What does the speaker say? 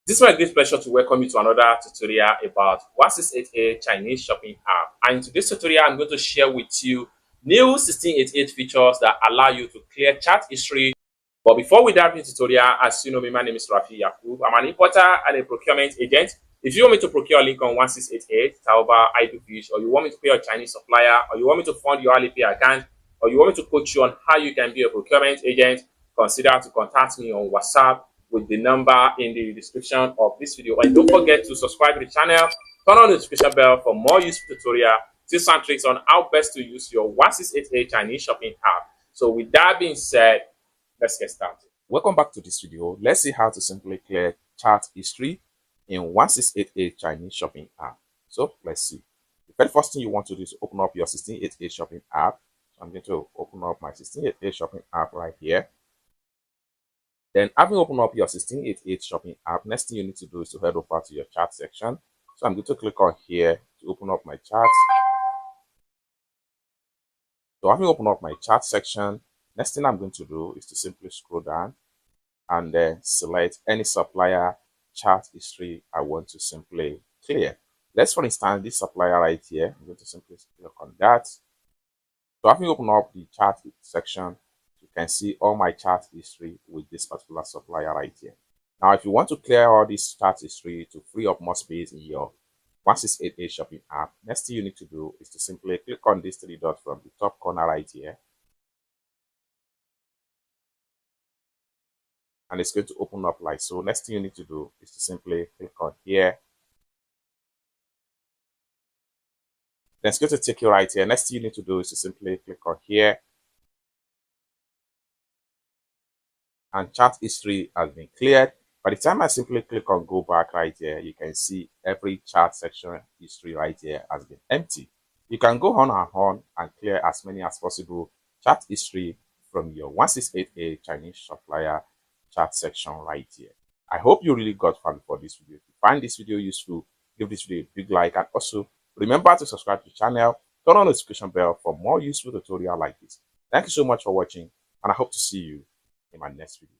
This is my great pleasure to welcome you to another tutorial about 168A Chinese shopping app. And in today's tutorial, I'm going to share with you new 1688 features that allow you to clear chat history. But before we dive into the tutorial, as you know me, my name is Rafi Yakub. I'm an importer and a procurement agent. If you want me to procure a link on 1688, Taoba, Fish, or you want me to pay your Chinese supplier, or you want me to fund your Alipay account, or you want me to coach you on how you can be a procurement agent, consider to contact me on WhatsApp with the number in the description of this video. And don't forget to subscribe to the channel, turn on the notification bell for more useful tutorial, tips and tricks on how best to use your 1688 Chinese shopping app. So with that being said, let's get started. Welcome back to this video. Let's see how to simply clear chat history in 1688 Chinese shopping app. So let's see. The very first thing you want to do is open up your 1688 shopping app. So I'm going to open up my 1688 shopping app right here. Then having opened up your 1688 shopping app, next thing you need to do is to head over to your chat section. So I'm going to click on here to open up my chat. So having opened up my chat section, next thing I'm going to do is to simply scroll down and then select any supplier chat history I want to simply clear. Let's, for instance, this supplier right here. I'm going to simply click on that. So having opened up the chat section, you can see all my chat history with this particular supplier right here. Now, if you want to clear all this chat history to free up more space in your 1688 shopping app, next thing you need to do is to simply click on this three dots from the top corner right here. And it's going to open up like so. Next thing you need to do is to simply click on here. Then it's going to take you right here. Next thing you need to do is to simply click on here. And chat history has been cleared. By the time I simply click on go back right here, you can see every chat section history right here has been empty. You can go on and clear as many as possible chat history from your 1688 Chinese supplier chat section right here. I hope you really got fun for this video. If you find this video useful, give this video a big like, and also remember to subscribe to the channel, turn on the notification bell for more useful tutorial like this. Thank you so much for watching, and I hope to see you in my next video.